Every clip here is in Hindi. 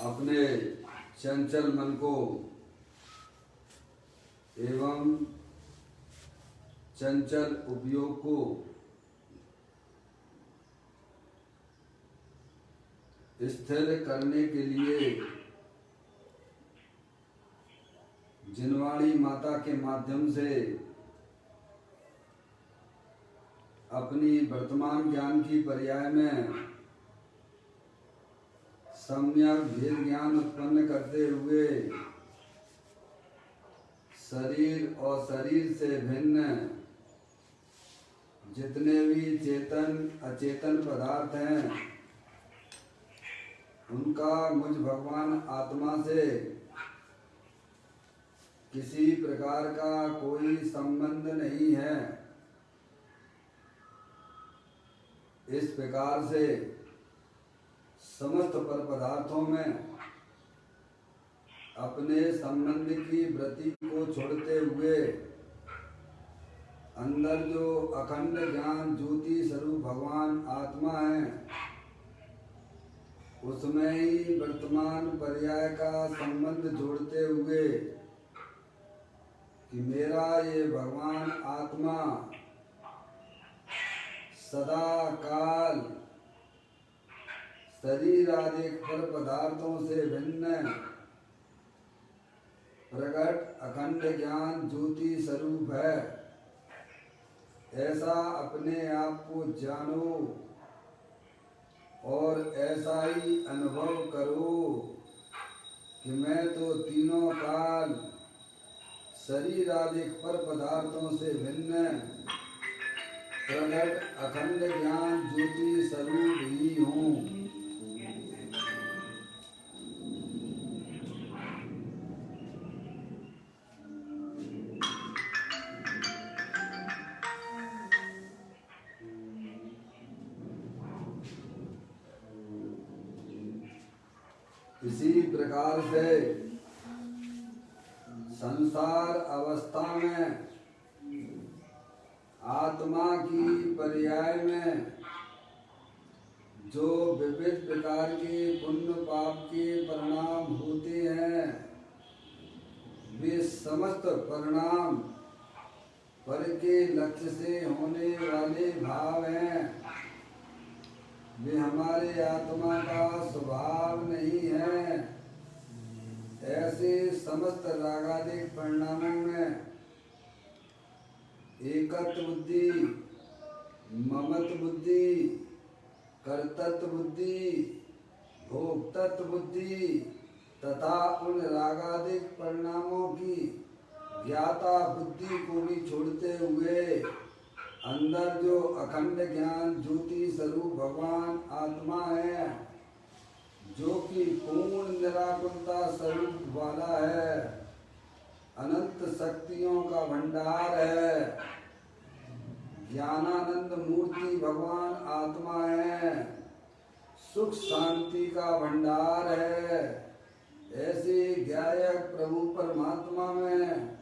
अपने चंचल मन को एवं चंचल उपयोग को स्थिर करने के लिए जिनवाणी माता के माध्यम से अपनी वर्तमान ज्ञान की पर्याय में सम्यक भेद ज्ञान उत्पन्न करते हुए शरीर और शरीर से भिन्न जितने भी चेतन अचेतन पदार्थ हैं उनका मुझ भगवान आत्मा से किसी प्रकार का कोई संबंध नहीं है। इस प्रकार से समस्त पर पदार्थों में अपने संबंध की वृत्ति को छोड़ते हुए अंदर जो अखंड ज्ञान ज्योति स्वरूप भगवान आत्मा है उसमें ही वर्तमान पर्याय का संबंध जोड़ते हुए कि मेरा ये भगवान आत्मा सदा काल शरीर आदि पर पदार्थों से भिन्न प्रकट अखंड ज्ञान ज्योति स्वरूप है। ऐसा अपने आप को जानो और ऐसा ही अनुभव करो कि मैं तो तीनों काल शरीर आदि पर पदार्थों से भिन्न प्रकट अखंड ज्ञान ज्योति स्वरूप ही हूँ। इसी प्रकार से संसार अवस्था में आत्मा की पर्याय में जो विविध प्रकार के पुण्य पाप के परिणाम होते हैं वे समस्त परिणाम पर के लक्ष्य से होने वाले भाव हैं। वे हमारे आत्मा का स्वभाव नहीं है। ऐसे समस्त रागादिक परिणामों में एकत्व बुद्धि, ममत्व बुद्धि, कर्तृत्व बुद्धि, भोक्तृत्व बुद्धि तथा उन रागादिक परिणामों की ज्ञाता बुद्धि को भी छोड़ते हुए अंदर जो अखंड ज्ञान ज्योति स्वरूप भगवान आत्मा है जो कि पूर्ण निराकुलता स्वरूप वाला है, अनंत शक्तियों का भंडार है, ज्ञानानंद मूर्ति भगवान आत्मा है, सुख शांति का भंडार है। ऐसे ज्ञायक प्रभु परमात्मा में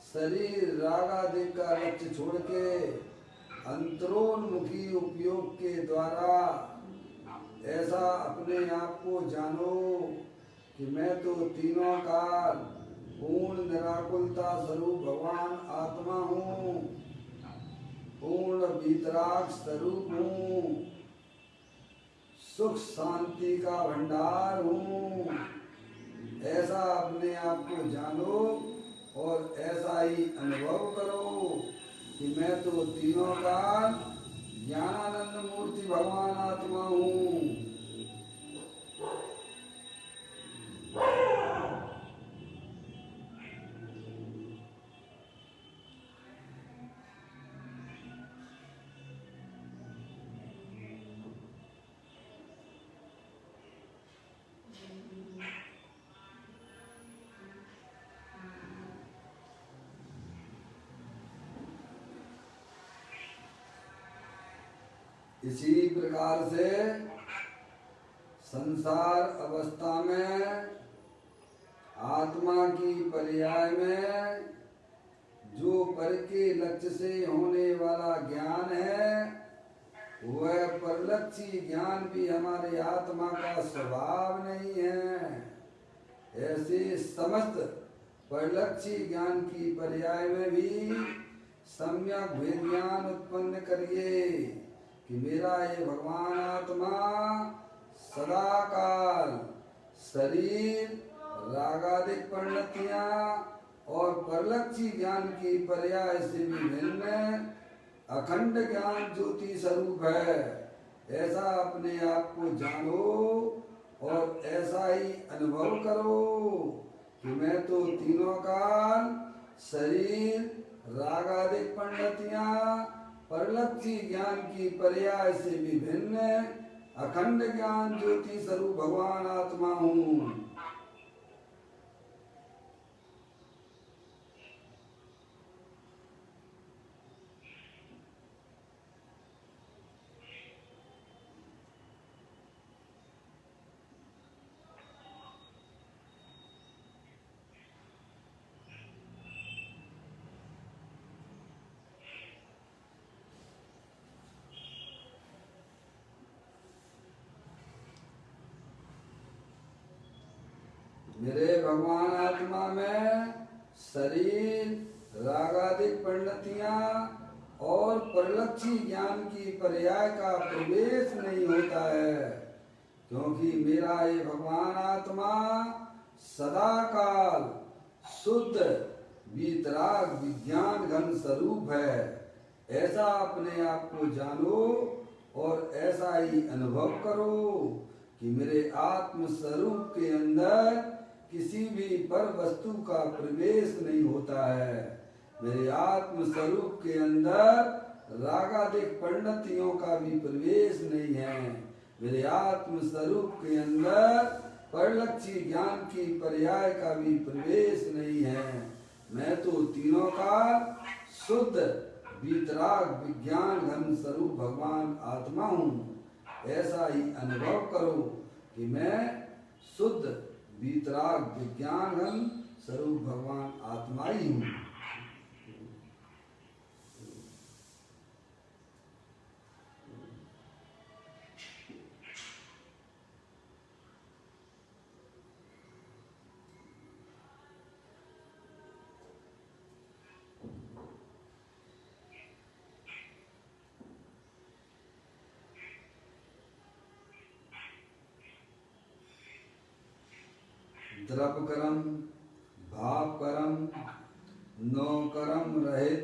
शरीर रागादि का लक्ष्य छोड़ के अंतरोन्मुखी उपयोग के द्वारा ऐसा अपने आप को जानो कि मैं तो तीनों काल पूर्ण निराकुलता स्वरूप भगवान आत्मा हूँ, पूर्ण वीतराग स्वरूप हूँ, सुख शांति का भंडार हूँ। ऐसा अपने आप को जानो और ऐसा ही अनुभव करो कि मैं तो तीनों काल ज्ञानानंद मूर्ति भगवान आत्मा हूँ। इसी प्रकार से संसार अवस्था में आत्मा की पर्याय में जो पर के लक्ष्य से होने वाला ज्ञान है वह परलक्षी ज्ञान भी हमारे आत्मा का स्वभाव नहीं है। ऐसे समस्त परलक्षी ज्ञान की पर्याय में भी सम्यक भेद ज्ञान उत्पन्न करिए कि मेरा ये भगवान आत्मा सदा काल शरीर रागादिक परिणतियां और परलक्षी ज्ञान की पर्याय से भी भिन्न अखंड ज्ञान ज्योति स्वरूप है। ऐसा अपने आप को जानो और ऐसा ही अनुभव करो कि मैं तो तीनों काल शरीर रागादिक परिणतियां परलक्षी ज्ञान की पर्याय से भी भिन्न अखंड ज्ञान ज्योति स्वरूप भगवान आत्मा हूँ। मेरे भगवान आत्मा में शरीर रागादिक परिणतियां और परलक्षी ज्ञान की पर्याय का प्रवेश नहीं होता है, क्योंकि मेरा ये भगवान आत्मा सदा काल शुद्ध वीतराग विज्ञान घन स्वरूप है। ऐसा अपने आप को जानो और ऐसा ही अनुभव करो कि मेरे आत्म स्वरूप के अंदर किसी भी पर वस्तु का प्रवेश नहीं होता है। मेरे आत्म स्वरूप के अंदर रागादिक परिणतियों का भी प्रवेश नहीं है। मेरे आत्म स्वरूप के अंदर परलक्षी ज्ञान की पर्याय का भी प्रवेश नहीं है। मैं तो तीनों का शुद्ध वीतराग विज्ञान घन स्वरूप भगवान आत्मा हूँ। ऐसा ही अनुभव करो कि मैं शुद्ध वीतराग विज्ञान घन स्वरूप भगवान आत्मा ही हूँ। द्रव कर्म भाव कर्म नो कर्म रहित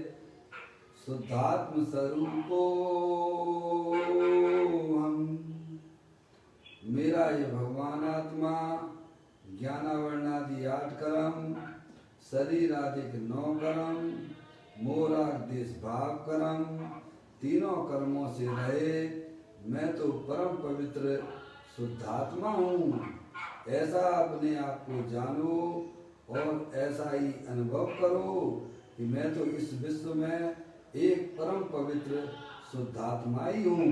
शुद्धात्म स्वरूपो हम। मेरा ये भगवान आत्मा ज्ञानावर्णादि 8 कर्म शरीर आदि 9 कर्म मोराग देश भाव कर्म तीनों कर्मों से रहे मैं तो परम पवित्र शुद्धात्मा हूँ। ऐसा अपने आप को जानो और ऐसा ही अनुभव करो कि मैं तो इस विश्व में एक परम पवित्र शुद्धात्मा ही हूँ।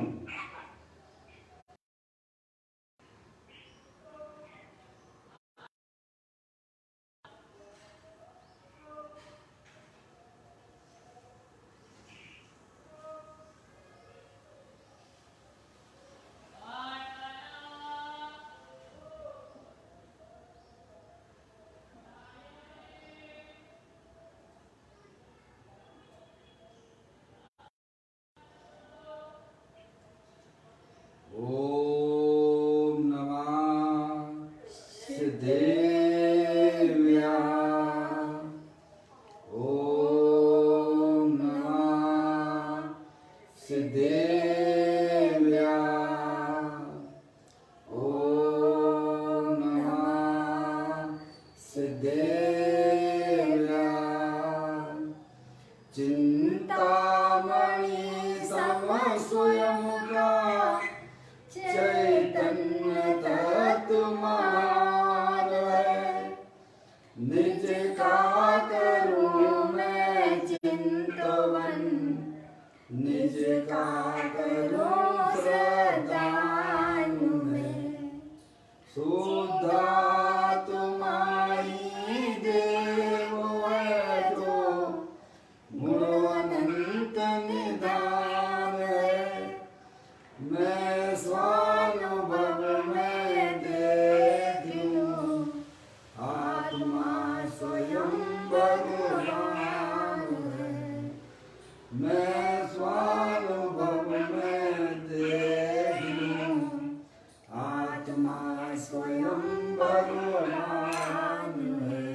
ओम नमः सिद्धेभ्यः। ओम नमः सिद्धेभ्यः। ओम नमः सिद्धेभ्यः। चिंतामणि सम स्वयं का चैतन्य तत्मार है। निज का करूं मैं चिंतवन निज का करूं श्रद्धानु में। शुद्धात्माई देव है तो गुण अनंत निधान है। आत्मा स्वयं भगवान है, मैं स्वानुभव में देख लूं, आत्मा स्वयं भगवान है।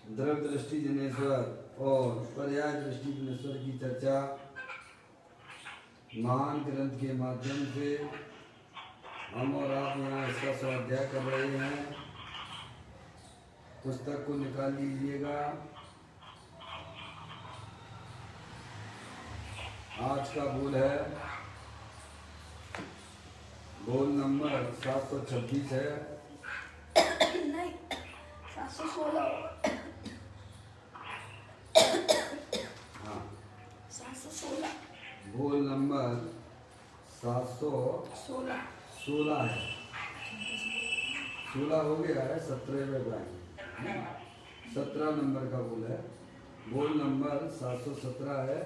द्रव्य दृष्टि जनेश्वर और पर्याय दृष्टि जनेश्वर की चर्चा महान ग्रंथ के माध्यम से हम और आप यहाँ इसका स्वाध्याय कर रहे हैं। पुस्तक को निकाल लीजिएगा। आज का बोल है, बोल नंबर 726 है। नहीं, 716। हाँ, 716। बोल नंबर 716 है। 16 हो गया है, 17 में जाएंगे। 17 नंबर का बोल है। बोल नंबर 717 है,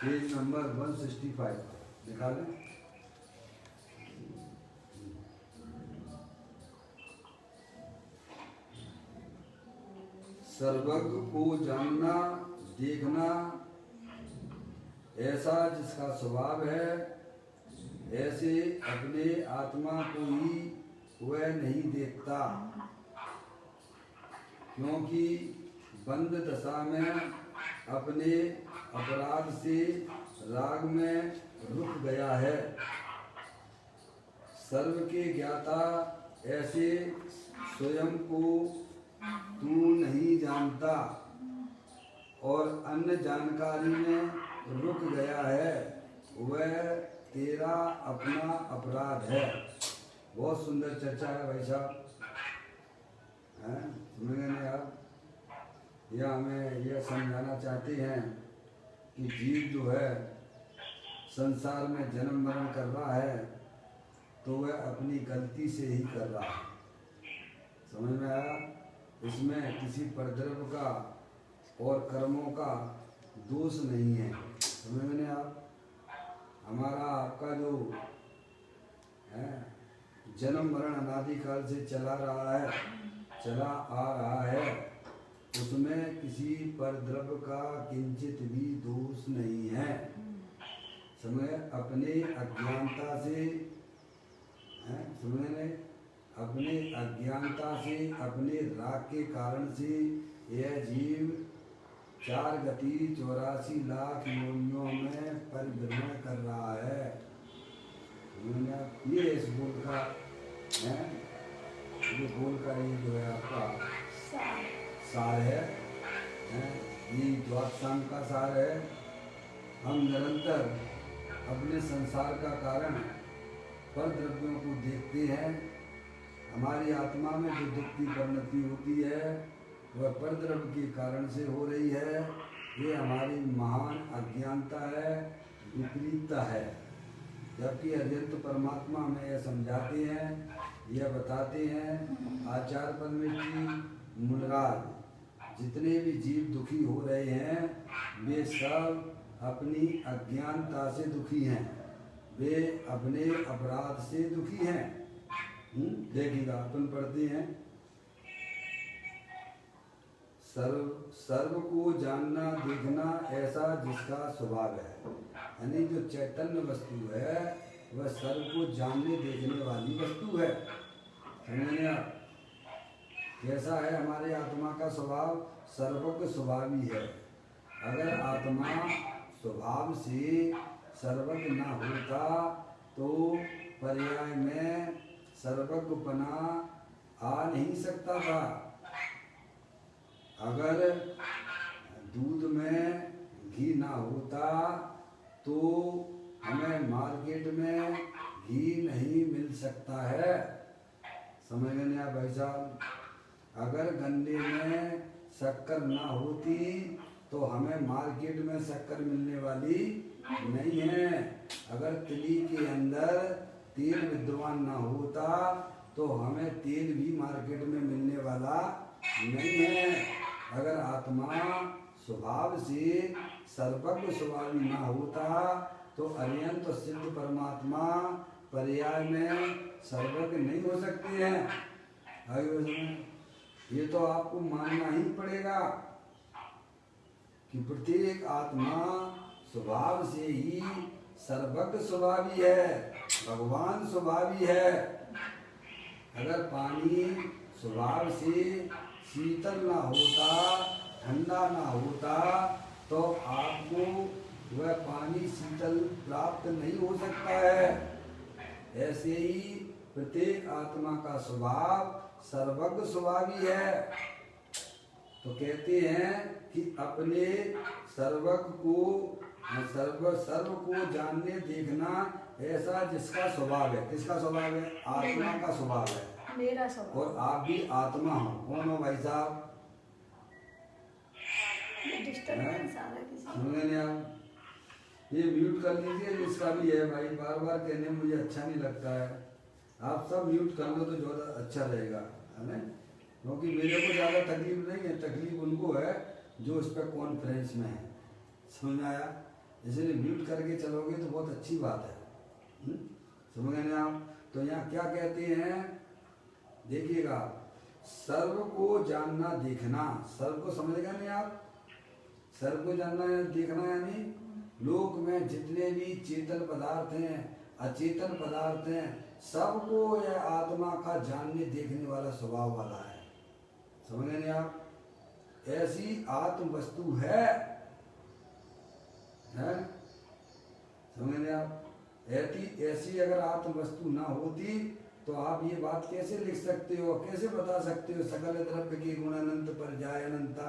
पेज नंबर 165 निकालें। सर्वज्ञ को जानना देखना ऐसा जिसका स्वभाव है, ऐसे अपने आत्मा को ही वह नहीं देखता, क्योंकि बंद दशा में अपने अपराध से राग में रुक गया है। सर्व के ज्ञाता ऐसे स्वयं को तू नहीं जानता और अन्य जानकारी में रुक गया है, वह तेरा अपना अपराध है। बहुत सुंदर चर्चा है भाई साहब, समझ गए आप? यह हमें यह समझाना चाहते हैं कि जीव जो है संसार में जन्म मरण कर रहा है तो वह अपनी गलती से ही कर रहा है। समझ में आया? इसमें किसी परद्रव्य का और कर्मों का दोष नहीं है। समझ में आप? हमारा आपका जो है जन्म मरण अनादिकाल से चला रहा है, चला आ रहा है, उसमें किसी परद्रव्य का किंचित भी दोष नहीं है। समझ? अपने अज्ञानता से, समझ, अपने अज्ञानता से, अपने राग के कारण से यह जीव 4 गति 84 लाख योनियों में परिभ्रमण कर रहा है। ये इस बोल का है, ये बोल का ये जो है आपका सार है, ये द्वादशांग का सार है। हम निरंतर अपने संसार का कारण पर द्रव्यों को देखते हैं। हमारी आत्मा में जो दुख की परिणति होती है वह परद्रव्य के कारण से हो रही है। ये हमारी महान अज्ञानता है, विपरीतता है। जबकि अद्वैत परमात्मा हमें यह समझाते हैं, यह बताते हैं, आचार्य परमेश्वरी मुनराज, जितने भी जीव दुखी हो रहे हैं वे सब अपनी अज्ञानता से दुखी हैं, वे अपने अपराध से दुखी हैं। देखिएगा, अपन पढ़ते हैं, सर्व को जानना देखना ऐसा जिसका स्वभाव है। यानी जो चैतन्य वस्तु है वह सर्व को जानने देखने वाली वस्तु है। समझने आप? कैसा है हमारे आत्मा का स्वभाव? सर्वज्ञ स्वभावी है। अगर आत्मा स्वभाव से सर्वज्ञ ना होता तो पर्याय में सर्वज्ञपना आ नहीं सकता था। अगर दूध में घी ना होता तो हमें मार्केट में घी नहीं मिल सकता है। समझ गए आप भाई साहब? अगर गन्ने में शक्कर ना होती तो हमें मार्केट में शक्कर मिलने वाली नहीं है। अगर तिली के अंदर तेल विद्यमान ना होता तो हमें तेल भी मार्केट में मिलने वाला नहीं है। अगर आत्मा स्वभाव से सर्वज्ञ स्वभावी ना होता तो अनंत सिद्ध परमात्मा पर्याय में सर्वज्ञ नहीं हो सकते हैं। आगे बढ़ो। ये तो आपको मानना ही पड़ेगा कि प्रत्येक आत्मा स्वभाव से ही सर्वज्ञ स्वभावी है, भगवान स्वभावी है। अगर पानी स्वभाव से शीतल ना होता, ठंडा ना होता, तो आपको वह पानी शीतल प्राप्त नहीं हो सकता है। ऐसे ही प्रत्येक आत्मा का स्वभाव सर्वज्ञ स्वभावी है। तो कहते हैं कि अपने सर्वज्ञ को सर्व को जानने देखना ऐसा जिसका स्वभाव है। किसका स्वभाव है? आत्मा का स्वभाव है। मेरा स्वभाव। और आप भी आत्मा हो। कौन हो भाई साहब? डिस्टर्बेंस आ रहा है किसी सुन गए नहीं आप? ये म्यूट कर लीजिए जिसका भी है भाई, बार बार कहने में मुझे अच्छा नहीं लगता है। आप सब म्यूट कर लो तो ज़्यादा अच्छा रहेगा, है ना? क्योंकि मेरे को ज़्यादा तकलीफ नहीं है, तकलीफ उनको है जो इस पर कॉन्फ्रेंस में है। समझ में आया? इसलिए म्यूट करके चलोगे तो बहुत अच्छी बात है। समझ गए ना आप? तो यहाँ क्या कहते हैं देखिएगा, सर्व को जानना देखना। सर्व को समझेगा नहीं आप? सर्व को जानना देखना यानी लोक में जितने भी चेतन पदार्थ हैं, अचेतन पदार्थ हैं, सबको यह आत्मा का जानने देखने वाला स्वभाव वाला है। समझ गए नहीं आप? ऐसी आत्म वस्तु है? समझ गए आप? ऐसी अगर आत्म वस्तु ना होती तो आप ये बात कैसे लिख सकते हो, कैसे बता सकते हो? सकल द्रव्य की गुण अनंत पर जाए अनंता,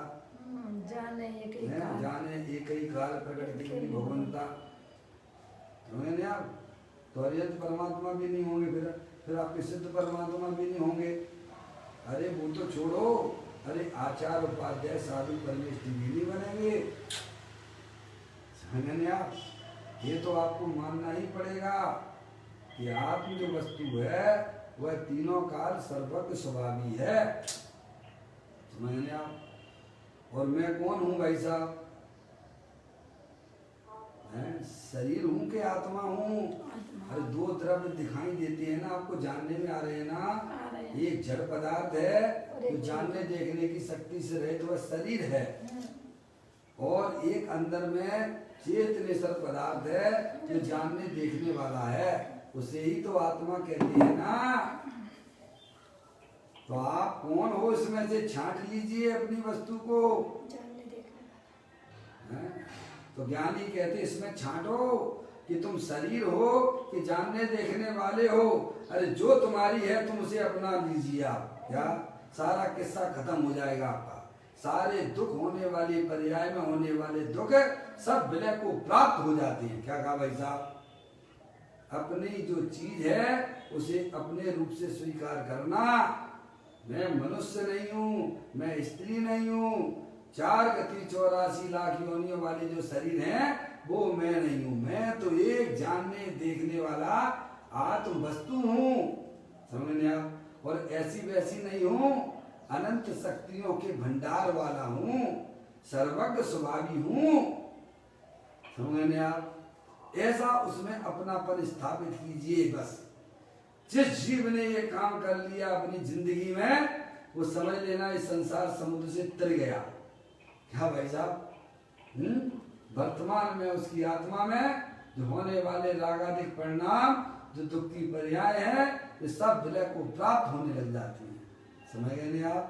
जाने एक ही जाने एक ही काल प्रकट की भगवंता। समझ नहीं आप? तो अरिहंत परमात्मा भी नहीं होंगे, फिर आपके सिद्ध परमात्मा भी नहीं होंगे। अरे वो तो छोड़ो, अरे आचार्य उपाध्याय साधु परमेश भी नहीं बनेंगे। समझ नहीं आप? ये तो आपको मानना ही पड़ेगा कि आत्म जो वस्तु है वह तीनों काल सर्वज्ञ स्वभावी है। समझ नहीं आप? और मैं कौन हूँ भाई साहब? शरीर हूँ कि आत्मा हूँ? अरे दो द्रव्य दिखाई देते हैं ना, आपको जानने में आ रहे हैं ना? एक जड़ पदार्थ है जो जानने देखने की शक्ति से रहित वह शरीर है, और एक अंदर में चेतनेश्वर पदार्थ है जो जानने देखने वाला है, उसे ही तो आत्मा कहते हैं ना। तो आप कौन हो इसमें से छांट लीजिए अपनी वस्तु को। जानने देखने। तो ज्ञानी कहते इसमें छांटो कि तुम शरीर हो कि जानने देखने वाले हो। अरे जो तुम्हारी है तुम उसे अपना लीजिए आप, क्या सारा किस्सा खत्म हो जाएगा आपका। सारे दुख होने वाले, पर्याय में होने वाले दुख सब विलय को प्राप्त हो जाते हैं। क्या कहा भाई साहब? अपनी जो चीज है उसे अपने रूप से स्वीकार करना। मैं मनुष्य नहीं हूँ, मैं स्त्री नहीं हूँ, 4 गति 84 लाख योनियों वाले जो शरीर हैं वो मैं नहीं हूँ। मैं तो एक जानने देखने वाला आत्म वस्तु हूँ। समझ नहीं आप? और ऐसी वैसी नहीं हूँ, अनंत शक्तियों के भंडार वाला हूँ, सर्वज्ञ स्वभावी हूँ। समझ नहीं आप? ऐसा उसमें अपनापन स्थापित कीजिए। बस जिस जीव ने ये काम कर लिया अपनी जिंदगी में, वो समझ लेना इस संसार समुद्र से तर गया। क्या भाई साहब? वर्तमान में उसकी आत्मा में जो होने वाले रागादिक परिणाम, जो दुख की पर्याय है, ये सब विलय को प्राप्त होने लग जाती हैं। समझ गए नहीं आप?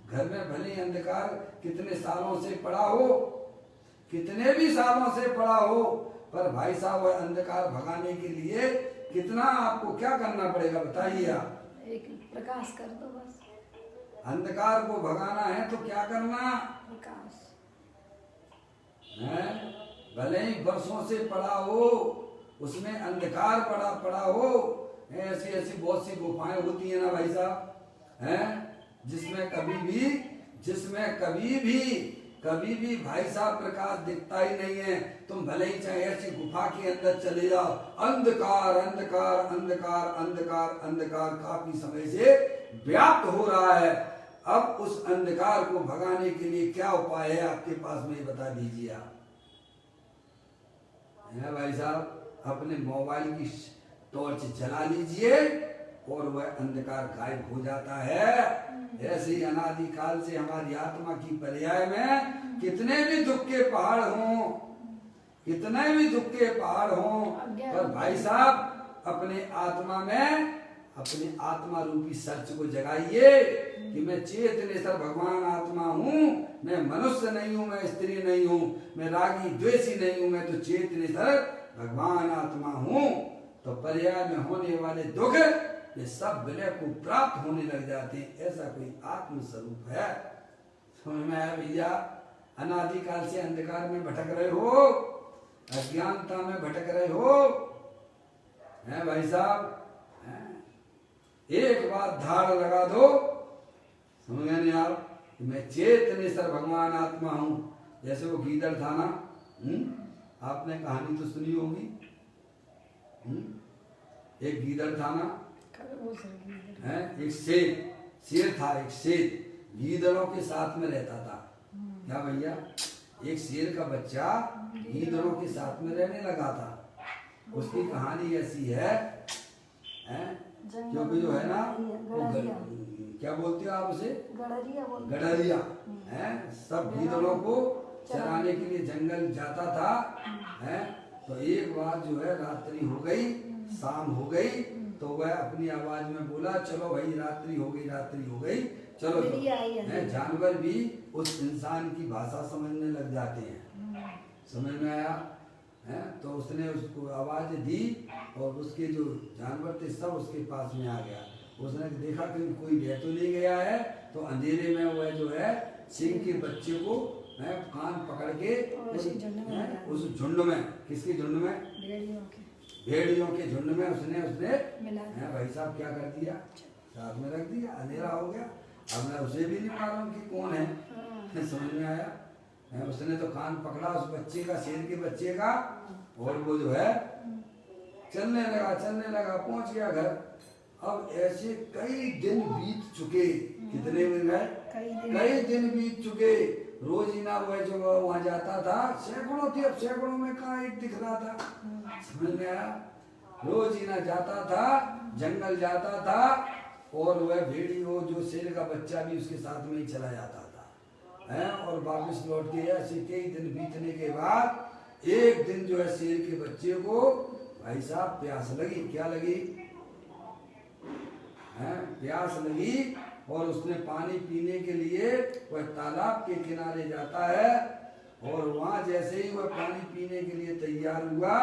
घर में भले ही अंधकार कितने सालों से पड़ा हो, कितने भी सालों से पड़ा हो, पर भाई साहब वह अंधकार भगाने के लिए कितना आपको क्या करना पड़ेगा बताइए आप? एक प्रकाश कर दो बस। अंधकार को भगाना है तो क्या करना? प्रकाश है? भले ही वर्षों से पड़ा हो, उसमें अंधकार पड़ा हो, ऐसी ऐसी बहुत सी गुफाएं होती है ना भाई साहब, हैं? जिसमें कभी भी भाई साहब प्रकाश दिखता ही नहीं है। तुम भले ही चाहे ऐसी गुफा के अंदर चले जाओ, अंधकार अंधकार अंधकार अंधकार अंधकार काफी समय से व्याप्त हो रहा है। अब उस अंधकार को भगाने के लिए क्या उपाय है आपके पास में, बता दीजिए आप। है भाई साहब? अपने मोबाइल की टॉर्च जला लीजिए, और वह अंधकार गायब हो जाता है। ऐसे ही अनादि काल से हमारी आत्मा की पर्याय में कितने भी दुख के पहाड़ हों, कितने भी दुख के पहाड़ हों, पर भाई साहब अपने आत्मा में अपने आत्मा रूपी सच को जगाइए कि मैं चेतनेश्वर भगवान आत्मा हूँ, मैं मनुष्य नहीं हूँ, मैं स्त्री नहीं हूँ, मैं रागी द्वेषी नहीं हूँ, मैं तो चेतनेश्वर भगवान आत्मा हूँ। तो पर्याय में होने वाले दुख ये सब विलय को प्राप्त होने लग जाते हैं। ऐसा कोई आत्म स्वरूप है। समझ में आया भैया? अनादिकाल से अंधकार में भटक रहे हो, अज्ञानता में भटक रहे हो, हैं भाई साहब? एक बात धाड़ लगा दो, समझ गए नहीं आप कि मैं चेतनेश्वर भगवान आत्मा हूं। जैसे वो गीदड़ था ना, आपने कहानी तो सुनी होगी। एक गीदड़ था ना, एक शेर था, एक शेर गीदड़ों के साथ में रहता था। क्या भैया? एक शेर का बच्चा गीदड़ों के साथ में रहने लगा था। उसकी कहानी ऐसी है, क्योंकि जो है ना क्या बोलते हो आप उसे? गडरिया है। सब गीदड़ों को चराने के लिए जंगल जाता था, है। तो एक बार जो है रात्रि हो गई, शाम हो गई, तो वह अपनी आवाज में बोला, चलो भाई रात्रि हो गई, रात्रि हो गई, चलो है। जानवर भी उस इंसान की भाषा समझने लग जाते हैं। समझ में आया है? तो उसने उसको आवाज दी और उसके जो जानवर थे सब उसके पास में आ गया। उसने देखा कि कोई रह तो नहीं गया है, तो अंधेरे में वह जो है सिंह के बच्चे को कान पकड़ के उस झुंड में, किसके झुंड में? भेड़ियों के झुंड में उसने भाई साहब क्या कर दिया? साथ में रख दिया। अंधेरा हो गया, अब मैं उसे भी नहीं मालूम कि कौन है। समझ में आया? उसने तो कान पकड़ा उस बच्चे का, शेर के बच्चे का, और वो जो है चलने लगा, पहुंच गया घर। अब ऐसे कई दिन बीत चुके। कितने दिन गए? कई दिन बीत चुके। रोज ही ना वो जो वहां जाता था, सैकड़ों थे, अब सैकड़ों में कहाँ एक दिख रहा था। समझ में आया? रोज ही ना जाता था, जंगल जाता था, और वह भेड़ी वो जो शेर का बच्चा भी उसके साथ में ही चला जाता था, है। और वापस लौट के ऐसे कई दिन बीतने के बाद एक दिन जो है शेर के बच्चे को भाई साहब प्यास लगी। क्या लगी? प्यास लगी, और उसने पानी पीने के लिए वह तालाब के किनारे जाता है, और वहां जैसे ही वह पानी पीने के लिए तैयार हुआ,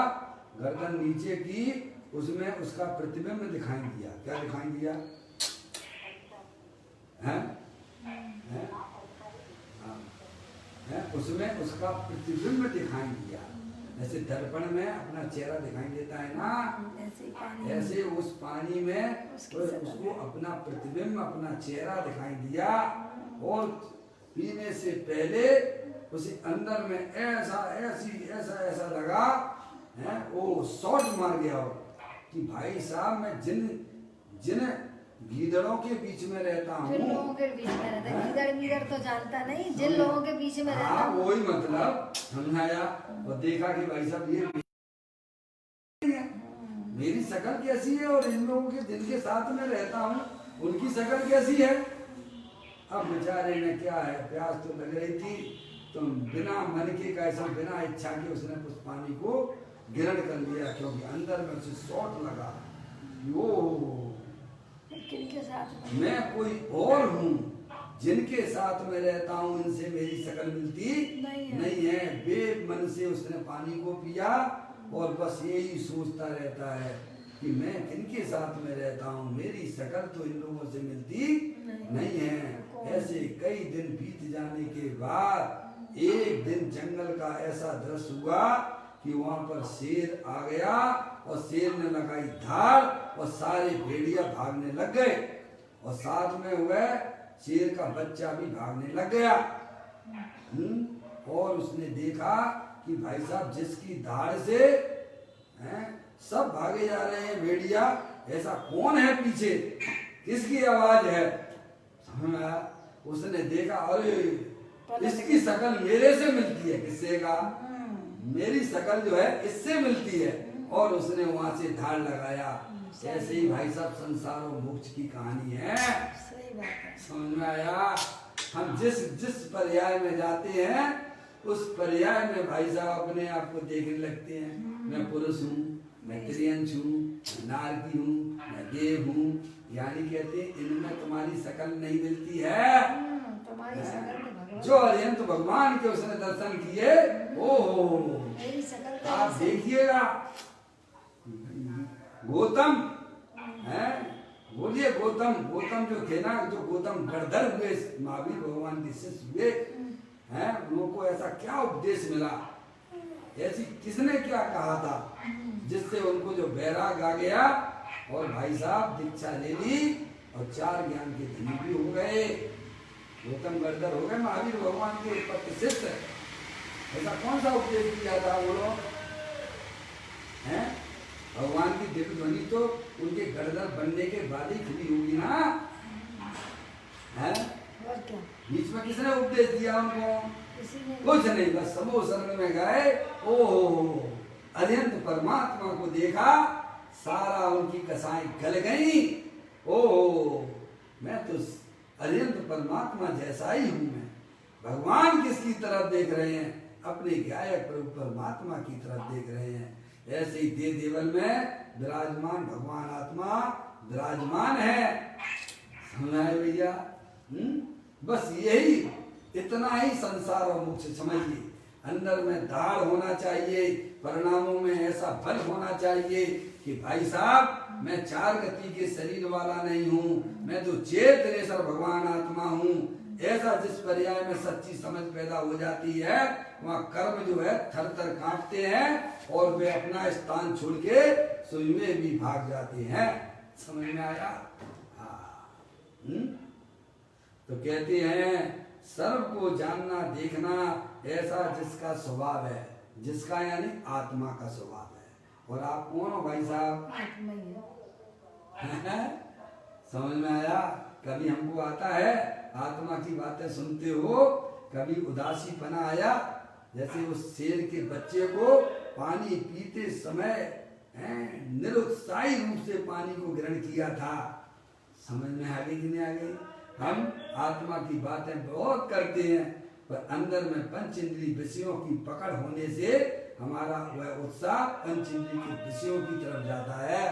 गर्दन नीचे की, उसमें उसका प्रतिबिंब दिखाई दिया। क्या दिखाई दिया? उसमें उसका प्रतिबिंब दिखाई दिया। जैसे दर्पण में अपना चेहरा दिखाई देता है ना, ऐसे उस पानी में उसको अपना प्रतिबिंब, अपना चेहरा दिखाई दिया। और पीने से पहले उसे अंदर में ऐसा लगा है, वो शॉट मार गया कि भाई साहब मैं जिन गीदड़ों के बीच में रहता हूँ, जिन लोगों के बीच में रहता है, गीदड़ तो जानता नहीं, जिन लोगों के बीच में रहता हूँ, वही मतलब समझाया। और देखा कि भाई साहब ये मेरी शक्ल कैसी है, और इन लोगों के जिनके साथ में रहता हूँ उनकी शक्ल कैसी है। अब बेचारे ने क्या है, प्यास तो लग रही थी, तो बिना मन के कैसा, बिना इच्छा के उसने उस पानी को ग्रहण कर लिया, क्योंकि अंदर में उसे शॉट लगा। किनके साथ में? मैं कोई और हूँ, जिनके साथ में रहता हूँ इनसे मेरी शक्ल मिलती नहीं है। बेमन से उसने पानी को पिया, और बस यही सोचता रहता है कि मैं किनके साथ में रहता हूँ, मेरी शक्ल तो इन लोगों से मिलती नहीं है। ऐसे कई दिन बीत जाने के बाद एक दिन जंगल का ऐसा दृश्य हुआ कि वहां पर शेर आ गया, और शेर ने लगाई धार, और सारे भेड़िया भागने लग गए, और साथ में हुए शेर का बच्चा भी भागने लग गया। और उसने देखा कि भाई साहब जिसकी धार से सब भागे जा रहे हैं भेड़िया, ऐसा कौन है पीछे, किसकी आवाज है? उसने देखा, अरे इसकी शक्ल मेरे से मिलती है। किससे का? मेरी शक्ल जो है इससे मिलती है। और उसने वहां से धार लगाया, ऐसे ही भाई साहब संसार और मोक्ष की कहानी है। सही बात है। समझ में आया? हम जिस जिस पर्याय में जाते हैं उस पर्याय में भाई साहब अपने आप को देखने लगते हैं। मैं पुरुष हूँ, मैं त्रियंश हूँ, मैं नारकी हूँ, मैं देव हूँ। यानी कहते हैं इनमें तुम्हारी शकल नहीं मिलती है। तुम्हारी शकल तो भगवान, जो अरिहंत भगवान के उसने दर्शन किए, ओहो मेरी शकल तो आप ऐसे- देखिएगा। गौतम है, बोलिए गौतम। गौतम जो थे ना, जो गौतम गढ़धर हुए, महावीर भगवान के शिष्य हुए हैं, उनको ऐसा क्या उपदेश मिला, ऐसी किसने क्या कहा था जिससे उनको जो वैराग आ गया और भाई साहब दीक्षा ले ली और 4 ज्ञान के धनी भी हो गए। गौतम गढ़धर हो गए महावीर भगवान के पत्र शिष्य। ऐसा कौन सा उपदेश किया था बोलो? हैं? भगवान की दिव्य ध्वनि तो उनके गढ़धर बनने के बाद ही खुली होगी ना। है? और क्या, बीच में किसने उपदेश दिया उनको? किसी ने कुछ नहीं, बस समूह शरण में गए। ओहो अरिहंत परमात्मा को देखा, सारा उनकी कसाई गल गई। ओहो मैं तो अरिहंत परमात्मा जैसा ही हूं। मैं भगवान किसकी तरफ देख रहे हैं? अपने गायक प्रभु परमात्मा की तरफ देख रहे हैं। ऐसे ही दे देवल में विराजमान भगवान आत्मा विराजमान है। समझ आए भैया? बस यही, इतना ही संसार और मोक्ष समझिए। अंदर में दाढ़ होना चाहिए, परिणामों में ऐसा बल होना चाहिए कि भाई साहब मैं 4 गति के शरीर वाला नहीं हूँ, मैं तो चेतनेश्वर भगवान आत्मा हूँ। ऐसा जिस पर्याय में सच्ची समझ पैदा हो जाती है, वहाँ कर्म जो है थर थर कांपते हैं और वे अपना स्थान छोड़ के सुई में भी भाग जाते हैं। समझ में आया? हाँ। तो कहते हैं सर्व को जानना देखना ऐसा जिसका स्वभाव है, जिसका यानी आत्मा का स्वभाव है। और आप कौन हो भाई साहब? आत्मा ही है। समझ में आया? कभी हमको आता है आत्मा की बातें सुनते हो, कभी उदासीपना आया? जैसे उस शेर के बच्चे को पानी पीते समय निरुत्साही रूप से पानी को ग्रहण किया था। समझ में आ गई कि नहीं आ गई? हम आत्मा की बातें बहुत करते हैं, पर अंदर में पंच इंद्रिय विषयों की पकड़ होने से हमारा वह उत्साह पंच इंद्रिय के विषयों की तरफ जाता है।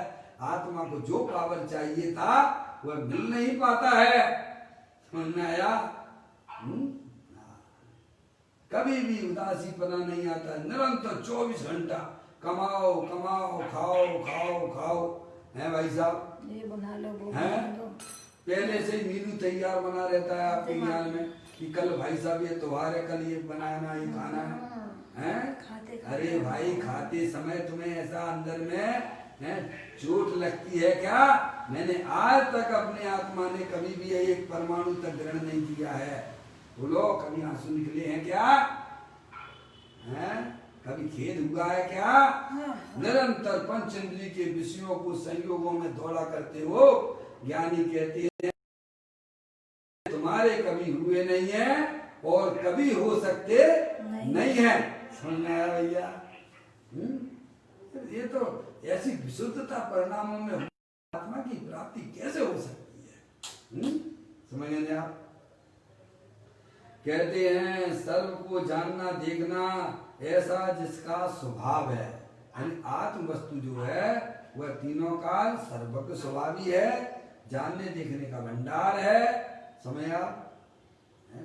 आत्मा को जो पावर चाहिए था वह मिल नहीं पाता है। समझ में आया? कभी भी उदासीपना नहीं आता, निरंतर 24 घंटा कमाओ कमाओ खाओ खाओ खाओ। है भाई साहब? ये बना लो, वो हैं? बना लो। पहले से ही मीनू तैयार बना रहता है आपके ज्ञान में कि कल भाई साहब ये त्योहार है, कल ये बनाना, ये खाना है। हैं? खाते अरे भाई खाते समय तुम्हें ऐसा अंदर में चोट लगती है क्या? मैंने आज तक अपने आत्मा ने कभी भी एक परमाणु तक ग्रहण नहीं किया है। बोलो कभी आंसू निकले हैं क्या? हैं? कभी खेद हुआ है क्या? निरंतर पंच इंद्रिय के विषयों को संयोगों में दौड़ा करते हो। ज्ञानी कहते हैं तुम्हारे कभी हुए नहीं है और कभी हो सकते नहीं है। समझ में आया भैया? ये तो ऐसी विशुद्धता परिणामों में आत्मा की प्राप्ति कैसे हो सकती है? समझ गए आप? कहते हैं सर्व को जानना देखना ऐसा जिसका स्वभाव है, यानी आत्म वस्तु जो है वह तीनों काल सर्वज्ञ स्वभावी है, जानने देखने का भंडार है। समय आप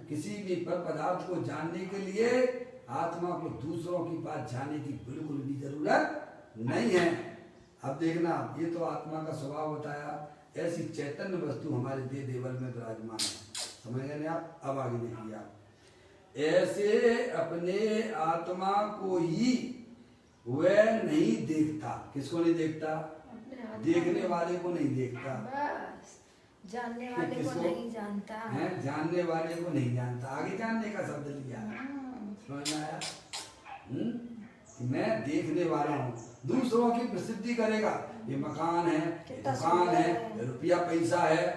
किसी भी पर पदार्थ को जानने के लिए आत्मा को दूसरों की बात जानने की बिल्कुल भी जरूरत नहीं है। अब देखना, ये तो आत्मा का स्वभाव बताया, ऐसी चैतन्य वस्तु हमारे देह देवल में विराजमान है। समझ गए आप? अब आगे देखिए आप, ऐसे अपने आत्मा को ही वह नहीं देखता। किसको नहीं देखता? देखने वाले को नहीं देखता, बस जानने वाले को नहीं जानता है, जानने वाले को नहीं जानता। आगे जानने का शब्द लिया, समझ में आया? मैं देखने वाला हूँ, दूसरों की प्रसिद्धि करेगा, ये मकान है, ये दुकान है, रुपया पैसा है।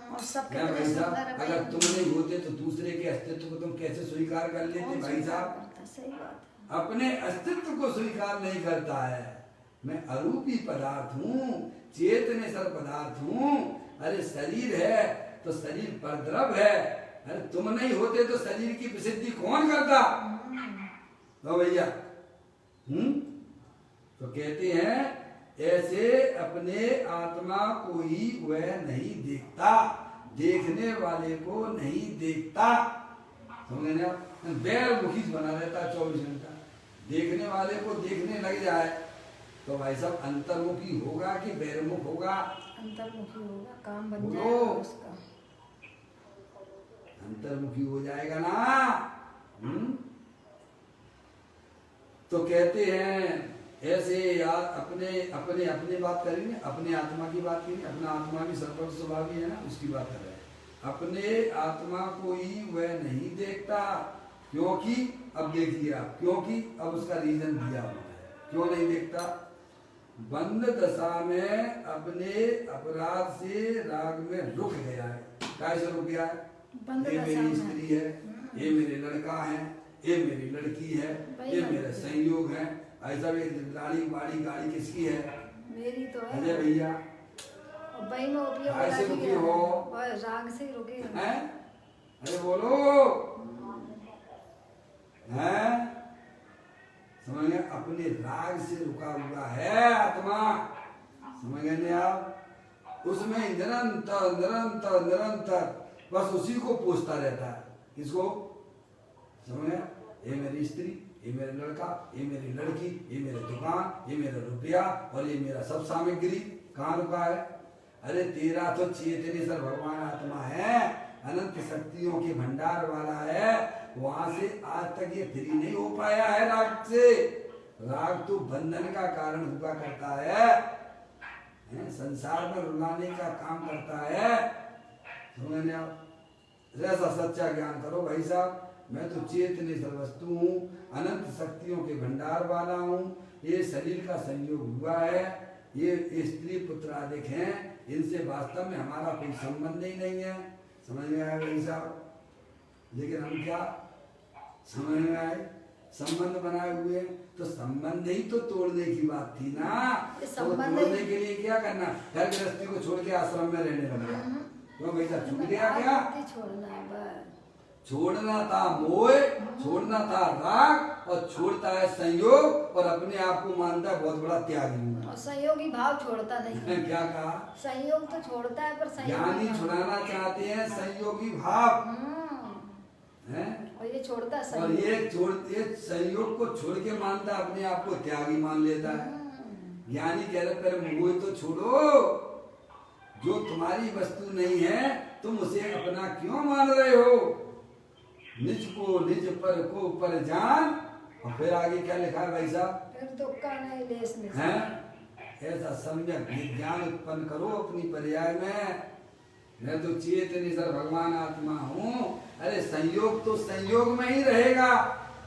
और सब क्या भाई साहब, अगर तुम नहीं होते तो दूसरे के अस्तित्व को तुम कैसे स्वीकार कर लेते भाई साहब? सही बात है। अपने अस्तित्व को स्वीकार नहीं करता है। मैं अरूपी पदार्थ हूँ, चेतने सर पदार्थ हूँ। अरे शरीर है तो शरीर परद्रव है। अरे तुम नहीं होते तो शरीर की प्रसिद्धि कौन करता? तो भैया तो कहते हैं ऐसे अपने आत्मा को ही वह नहीं देखता, देखने वाले को नहीं देखता। समझे ना? बैरमुखी बना रहता 24 घंटा। देखने वाले को देखने लग जाए तो भाई साहब अंतर्मुखी होगा कि बैरमुख होगा? अंतर्मुखी होगा, काम बन बोलो। जाएगा उसका। अंतर्मुखी हो जाएगा ना। तो कहते हैं ऐसे यार अपने अपने अपने बात करेंगे, अपने आत्मा की बात करेंगे। अपना आत्मा भी सर्वत्र स्वभावी है ना, उसकी बात कर रहे हैं। अपने आत्मा को ही वह नहीं देखता, क्योंकि अब देखिए आप, क्योंकि अब उसका रीजन दिया हुआ है क्यों नहीं देखता। बंद दशा में अपने अपराध से राग में रुक गया है। कैसे रुक गया है? ये मेरी स्त्री है, ये मेरे लड़का है, ये मेरी लड़की है, ये मेरा संयोग है। ऐसा भी गाड़ी बाड़ी गाड़ी किसकी है? मेरी तो है। अजय भैया और भाई में उपयोग ऐसे रुके हो? और राग से रुके हैं? अरे बोलो हैं? समझ गए? अपने राग से रुका हुआ है आत्मा। समझ गए नहीं आप? उसमें निरंतर निरंतर निरंतर बस उसी को पूछता रहता है। किसको? समझ गए? ये मेरी स्त्री, ये मेरा लड़का, ये मेरी लड़की, ये मेरी दुकान, ये मेरा रुपया और ये मेरा सब सामग्री कहाँ रुका है? अरे तेरा तो चेतनेश्वर भगवान आत्मा है, अनंत शक्तियों के भंडार वाला है। वहां से आज तक ये फ्री नहीं हो पाया है राग से। राग तो बंधन का कारण हुआ करता है, संसार में रुलाने का काम करता है। समझने आप? ऐसा सच्चा ज्ञान करो भाई साहब। मैं तो चेतनेश्वर वस्तु हूँ, अनंत शक्तियों के भंडार वाला हूँ। ये शरीर का संयोग हुआ है, ये स्त्री पुत्र आदि हैं, इनसे वास्तव में हमारा कोई संबंध ही नहीं है। समझ में आया भाई साहब? लेकिन हम क्या समझ में आए? संबंध बनाए हुए, तो संबंध ही तो तोड़ने की बात थी ना। तो तोड़ने के लिए क्या करना? घर गृहस्थी को छोड़ के आश्रम में रहने लगा। क्यों भाई साहब छूट गया क्या? छोड़ना है बस। छोड़ना था मोह, छोड़ना था राग, और छोड़ता है संयोग, और अपने आप को मानता है बहुत बड़ा त्यागी हूँ। और संयोगी भाव छोड़ता नहीं है। क्या कहा? संयोग तो छोड़ता है पर ज्ञानी छुड़ाना चाहते हैं संयोगी भाव है, और ये छोड़ता है। और ये संयोग को छोड़ के मानता है, अपने आप को त्यागी मान लेता है। ज्ञानी कह रहे पर मोह तो छोड़ो, जो तुम्हारी वस्तु नहीं है तुम उसे अपना क्यों मान रहे हो? निज को निज पर को पर जान। और फिर आगे क्या लिखा है भाई साहब? फिर दुख का नहीं लेस है ऐसा सम्यक ज्ञान उत्पन्न करो अपनी पर्याय में। मैं तो चेतनेश्वर भगवान आत्मा हूँ। अरे संयोग तो संयोग में ही रहेगा,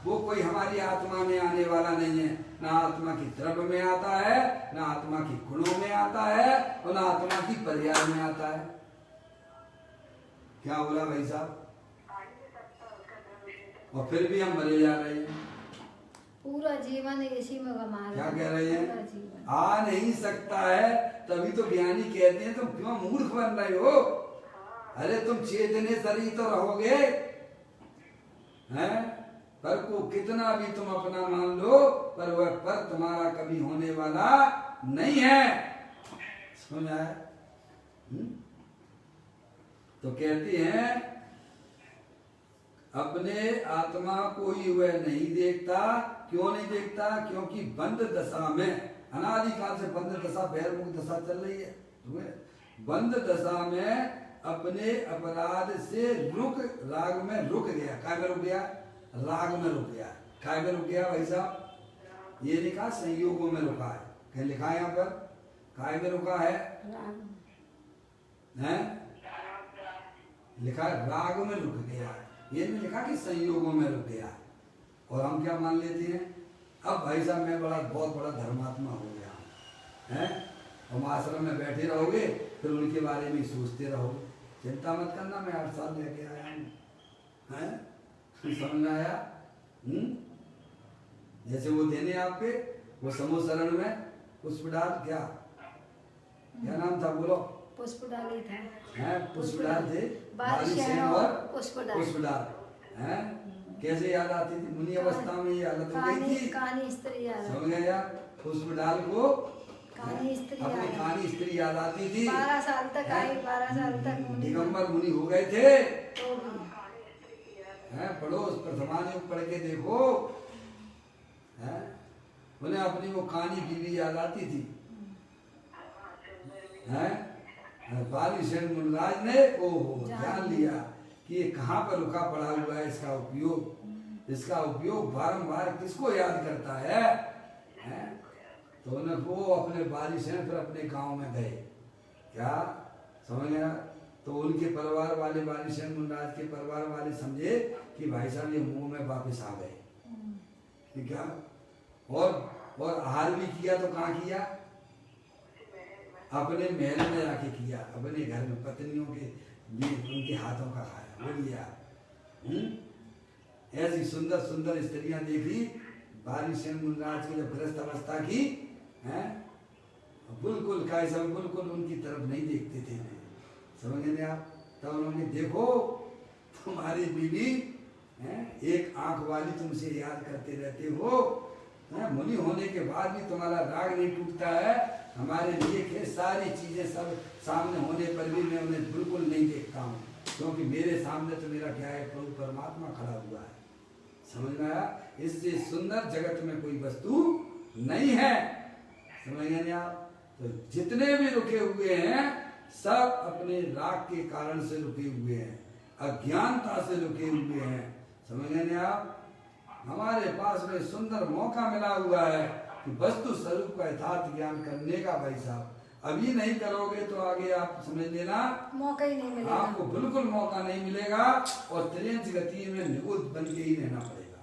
वो कोई हमारी आत्मा में आने वाला नहीं है। ना आत्मा की द्रव्य में आता है, ना आत्मा की गुणों में आता है, और ना आत्मा की पर्याय में आता है। क्या बोला भाई साहब? और फिर भी हम मरे जा रहे हैं। पूरा जीवन इसी में गमा रहे हैं। क्या कह रहे हैं? आ नहीं सकता है, तभी तो ज्ञानी कहते हैं तुम क्यों मूर्ख बन रहे हो? अरे तुम चेतनेश्वर ही तो रहोगे, हैं? पर को कितना भी तुम अपना मान लो, पर वह पर तुम्हारा कभी होने वाला नहीं है। समझ आया? तो कहते हैं अपने आत्मा को ही वह नहीं देखता। क्यों नहीं देखता? क्योंकि बंद दशा में, अनादिकाल से बंद दशा बहिर्मुख दशा चल रही है। बंद दशा में अपने अपराध से राग में रुक गया। काय में रुक गया? राग में रुक गया। काय में रुक गया भाई साहब? ये लिखा संयोगों में रुका है। क्या लिखा है यहाँ पर? काय में रुका है? लिखा है राग में रुक गया। ये नहीं लिखा कि संयोगों में रुक गया। और हम क्या मान लेते हैं? अब भाई साहब मैं बहुत बड़ा धर्मात्मा हो गया है। हम आश्रम में बैठे रहोगे, फिर उनके बारे में सोचते रहोगे। चिंता मत करना, मैं 8 साल लेके आया हूँ। हैं? समझ में आया? जैसे वो देने आपके वो समूह शरण में पुष्प डाल क्या क्या नाम था बोलो? पुष्पडाली था। हैं पुष्पडाल थे, बारिशेन और पुष्पडाल। पुष्पडाल हैं। कैसे याद आती थी? मुनि अवस्था में ये हालत हो गई थी। कहानी स्त्री याद समझ गए यार? पुष्पडाल को कहानी स्त्री अपनी याद कहानी स्त्री याद आती थी। 12 साल तक आई, 12 साल तक मुनि दिगंबर मुनि हो गए थे। तो भी हैं पढ़ो, प्रथमायुग पढ़ के देखो। हैं उन्हें अपनी वो कहानी बीवी याद आती थी। हैं बालिशेन मुनिराज ने ओहो जान लिया कि ये कहाँ पर रुका पड़ा हुआ है। इसका उपयोग बारंबार किसको याद करता है? हैं? तो उन्हें वो अपने बालिशेन फिर अपने गांव में गए। क्या समझ गया? तो उनके परिवार वाले, बालिशेन मुनिराज के परिवार वाले समझे कि भाई साहब ये मुंह में वापस आ गए। ठीक है? और आहार भी किया तो कहाँ किया? अपने महल में जाके किया, अपने घर में पत्नियों के लिए उनके हाथों का खाया, वो लिया। ऐसी सुंदर सुंदर स्त्रियां देखी बालिशेन मुनिराज की जब गृहस्थ अवस्था की, हैं बिल्कुल कैसा, बिल्कुल उनकी तरफ नहीं देखते थे। समझ गए आप? तब उन्होंने देखो तुम्हारी बीवी एक आंख वाली तुमसे याद करते रहते हो, मुनि होने के बाद भी तुम्हारा राग नहीं टूटता है। हमारे लिए के सारी चीजें सब सामने होने पर भी मैं उन्हें बिल्कुल नहीं देखता हूँ, क्योंकि मेरे सामने तो मेरा क्या है, प्रभु परमात्मा खड़ा हुआ है। समझ में आया? इससे सुंदर जगत में कोई वस्तु नहीं है। समझ गए आप? तो जितने भी रुके हुए हैं सब अपने राग के कारण से रुके हुए हैं, अज्ञानता से रुके हुए हैं। समझ गए आप? हमारे पास में सुंदर मौका मिला हुआ है कि वस्तु स्वरूप का यथार्थ ज्ञान करने का। भाई साहब अभी नहीं करोगे तो आगे आप समझ लेना मौका ही नहीं मिलेगा, आपको बिल्कुल मौका नहीं मिलेगा। और त्रियंच गति में निगुद्ध बन के ही रहना पड़ेगा।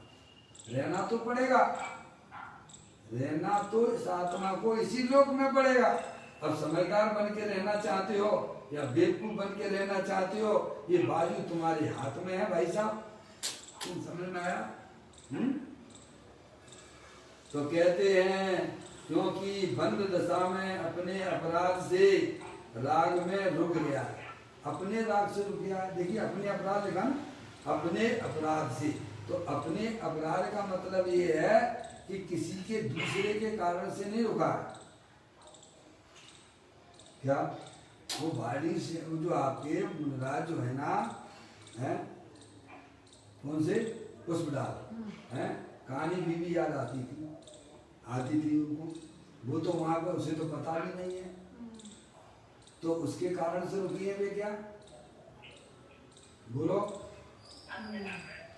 रहना तो पड़ेगा, रहना तो इस आत्मा को इसी लोक में पड़ेगा। अब समझदार बन के रहना चाहते हो या बेवकूफ बन के रहना चाहते हो, ये बाजू तुम्हारे हाथ में है भाई साहब। तुम समझ में आया? तो कहते हैं क्योंकि बंद दशा में अपने अपराध से राग में रुक गया, अपने राग से रुक गया। देखिए अपने अपराध लिखा, अपने अपराध से। तो अपने अपराध का मतलब ये है कि किसी के दूसरे के कारण से नहीं रुका। क्या वो बाड़ी से जो आपके मुनिराज जो है ना, है कौन से पुष्पडाल हैं, कहानी बीवी याद आती थी उनको। वो तो वहां पर उसे तो पता भी नहीं है, तो उसके कारण से रुकी है वे। क्या बोलो?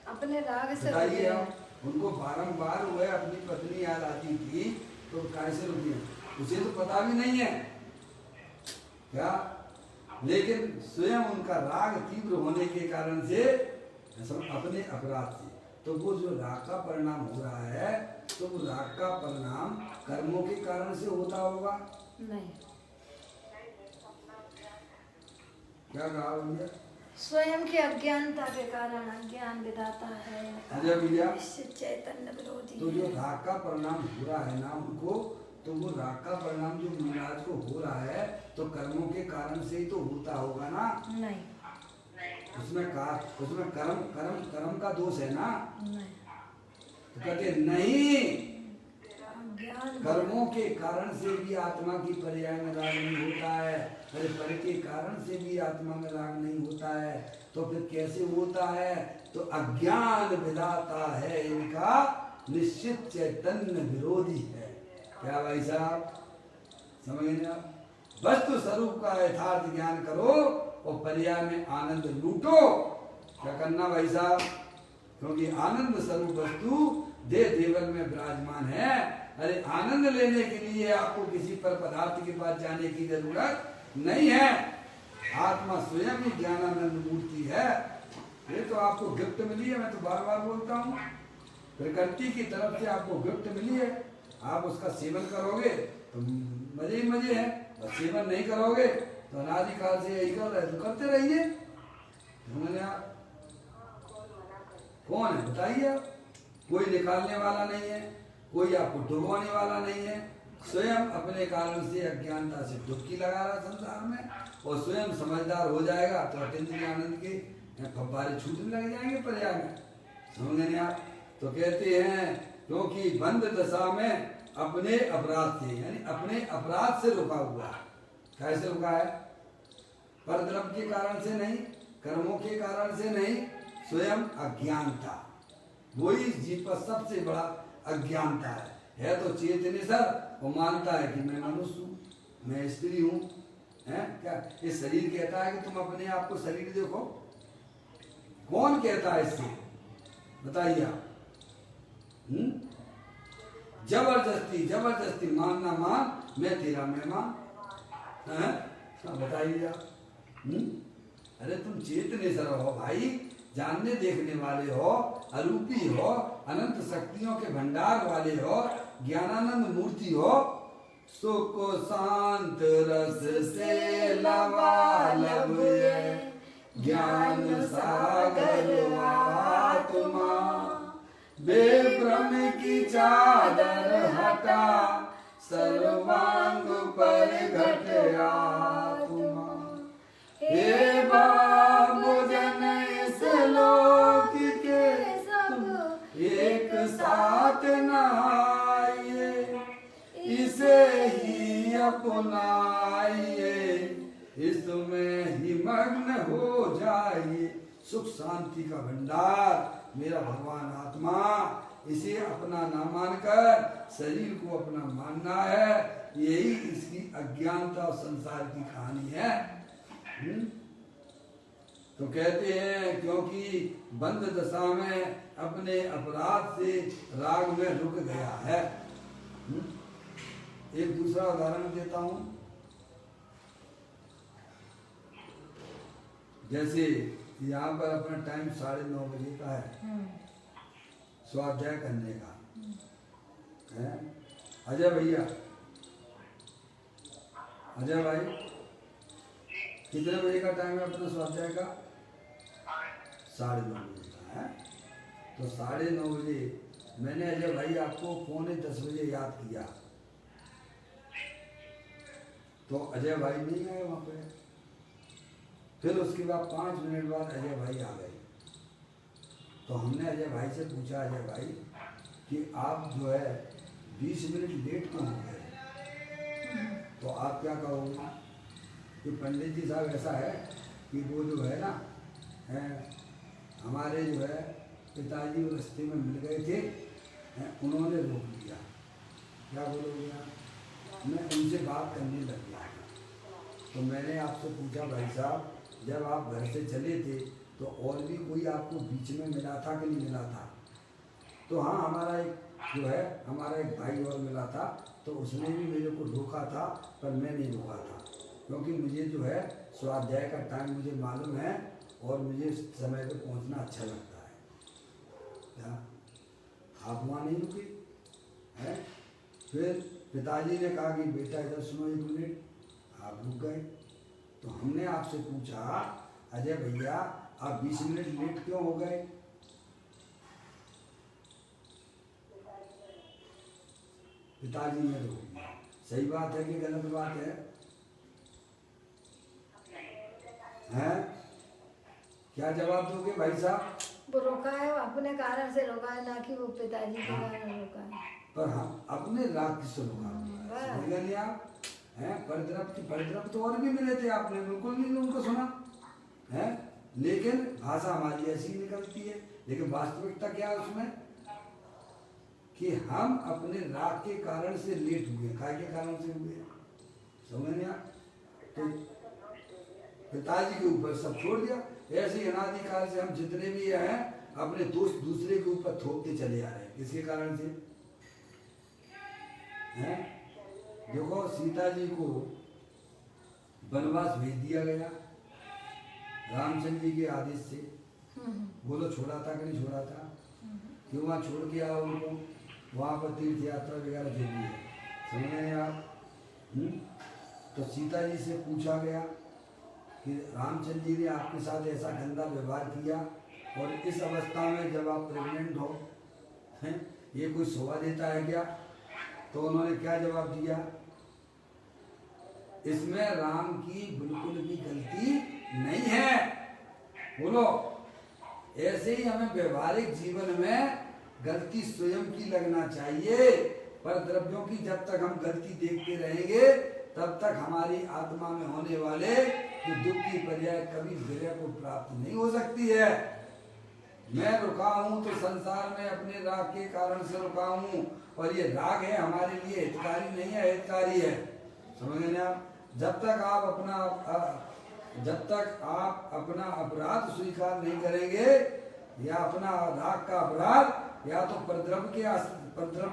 अपने राग से बताइए आप। उनको बारंबार हुए अपनी पत्नी याद आती थी, तो कैसे रुकी है? उसे तो पता भी नहीं है। क्या? लेकिन स्वयं उनका राग तीव्र होने के कारण से, अपने अपराध से। तो वो जो राग का परिणाम हो रहा है, तो वो राग का परिणाम कर्मों के कारण से होता होगा? नहीं। क्या कहा भैया? स्वयं की अज्ञानता के कारण अज्ञान विधाता है, अजय भैया चैतन्य विरोधी। तो जो राग का परिणाम हो रहा है ना उनको, तो वो राग का परिणाम जो मुनिराज को हो रहा है, तो कर्मों के कारण से ही तो होता होगा ना? नहीं। उसमें कर्म का दोष है ना? नहीं। तो कहते नहीं, ज्ञान कर्मों के कारण से भी आत्मा की पर्याय में राग नहीं होता है। अरे पर के कारण से भी आत्मा में राग नहीं होता है, तो फिर कैसे होता है? तो अज्ञान विधाता है इनका, निश्चित चैतन्य विरोधी है। क्या भाई साहब समझ गए आप? वस्तु स्वरूप का यथार्थ ज्ञान करो और पर्याय में आनंद लूटो। क्या करना भाई साहब? क्योंकि आनंद स्वरूप वस्तु देह देवल में विराजमान है। अरे आनंद लेने के लिए आपको किसी पर पदार्थ के पास जाने की जरूरत नहीं है। आत्मा स्वयं ही ज्ञानानंद मूर्ति है। ये तो आपको गिफ्ट मिली है, मैं तो बार बार बोलता हूँ, प्रकृति की तरफ से आपको गिफ्ट मिली है। आप उसका सेवन करोगे तो मजे ही मजे हैं, और सेवन नहीं करोगे तो अनादिकाल से यही कर रहे, तो करते रहिए। आप कौन है बताइए? कोई निकालने वाला नहीं है, कोई आपको डुबोने वाला नहीं है, स्वयं अपने कारण से अज्ञानता से डुबकी लगा रहा संसार में, और स्वयं समझदार हो जाएगा तो अत्यंत आनंद के फव्वारे छूटने लग जाएंगे प्रयाग में। समझ नहीं आप? तो कहते हैं क्योंकि बंद दशा में अपने अपराध से, यानी अपने अपराध से रुका हुआ है। कैसे रुका है? परद्रव्य के कारण से नहीं, कर्मों के कारण से नहीं, स्वयं अज्ञानता, वही जीव पर सबसे बड़ा अज्ञानता है तो चेतने सर, वो मानता है कि मैं मनुष्य हूँ, मैं स्त्री हूँ, है क्या? ये शरीर कहता है कि तुम अपने आप को शरीर देखो। कौन कहता है इससे? बताइए आप। जबरदस्ती जबरदस्ती मानना मान, मैं तेरा मेहमान, बताइए आप। अरे तुम चेतने सर हो भाई, जानने देखने वाले हो, अरूपी हो, अनंत शक्तियों के भंडार वाले हो, ज्ञानानंद मूर्ति हो, सुख शांत रस से लबालब ये ज्ञान सागर आत्मा, बेभ्रम की चादर हटा सर्वांग पर घट आत्मा। हे बाबू जन इस लोक के सब एक साथ नहाइए, इसे ही अपनाइए, इसमें ही मग्न हो जाइए। सुख शांति का भंडार मेरा भगवान आत्मा, इसे अपना ना मानकर शरीर को अपना मानना है, यही इसकी अज्ञानता और संसार की कहानी है। तो कहते हैं क्योंकि बंद दशा में अपने अपराध से राग में रुक गया है। एक दूसरा उदाहरण देता हूं, जैसे यहाँ पर अपना टाइम 9:30 बजे का है स्वाध्याय करने का है। अजय भैया, अजय भाई, कितने बजे का टाइम है अपना स्वाध्याय का? 9:30 बजे का है। तो 9:30 बजे मैंने अजय भाई आपको 9:45 बजे याद किया, तो अजय भाई नहीं आए वहाँ पे। फिर उसके बाद 5 मिनट बाद अजय भाई आ गए। तो हमने अजय भाई से पूछा, अजय भाई कि आप जो है 20 मिनट लेट क्यों हो गए? तो आप क्या कहोगे? कि पंडित जी साहब ऐसा है कि वो जो है ना हमारे जो है पिताजी रास्ते में मिल गए थे, उन्होंने रोक दिया। क्या बोलोगे आप? मैं उनसे बात करने लग गया। तो मैंने आपसे पूछा, भाई साहब जब आप घर से चले थे तो और भी कोई आपको बीच में मिला था कि नहीं मिला था? तो हाँ, हमारा एक भाई और मिला था, तो उसने भी मेरे को रोका था, पर मैं नहीं रोका था, क्योंकि मुझे जो है स्वाध्याय का टाइम मुझे मालूम है और मुझे समय पे पहुंचना अच्छा लगता है। क्या आप वहाँ नहीं रुके हैं? फिर पिताजी ने कहा कि बेटा इधर सुनो 1 मिनट, आप रुक गए। तो हमने आपसे पूछा, अजय भैया आप 20 मिनट लेट क्यों हो गए? पिताजी ने रोक दिया। सही बात है कि गलत बात है? हैं? क्या जवाब दोगे भाई साहब? वो रोका है, वो अपने कारण से रोका है, ना कि वो पिताजी के कारण रोका है। पर हम अपने राग से रोका हुआ है, समझ गए आप? हैं? परिद्रव्य तो और भी मिले थे, आपने बिल्कुल नहीं उनको सुना है। लेकिन भाषा हमारी ऐसी निकलती है, लेकिन वास्तविकता क्या है उसमें? कि हम अपने राग के कारण से लेट हुए। काय के कारण से हुए? समझ नहीं आप? तो पिताजी के ऊपर सब छोड़ दिया। ऐसे ही अनादिकाल से हम जितने भी हैं अपने दोस्त दूसरे के ऊपर थोपते चले आ रहे हैं। किसके कारण से? हैं? देखो, सीता जी को वनवास भेज दिया गया रामचंद्र जी के आदेश से। बोलो छोड़ा था कि नहीं छोड़ा था? क्यों वहाँ छोड़ के आओ उनको? वहाँ पर तीर्थ यात्रा वगैरह जो भी है, समझ रहे हैं आप? तो सीता जी से पूछा गया कि रामचंद्र जी ने आपके साथ ऐसा गंदा व्यवहार किया, और इस अवस्था में जब आप प्रेग्नेंट हो, हैं, ये कोई शोभा देता है क्या? तो उन्होंने क्या जवाब दिया? इसमें राम की बिल्कुल भी गलती नहीं है। बोलो, ऐसे ही हमें व्यवहारिक जीवन में गलती स्वयं की लगना चाहिए, पर द्रव्यों की जब तक हम गलती देखते रहेंगे तब तक हमारी आत्मा में होने वाले जो दुख की पर्याय कभी विरय को प्राप्त नहीं हो सकती है। मैं रुका हूं तो संसार में अपने राग के कारण से रुका हूं, और ये राग है हमारे लिए हितकारी नहीं है, हितकारी है। समझ गए आप? जब तक आप अपना अपराध स्वीकार नहीं करेंगे, या अपना राग का अपराध या तो परद्रव्य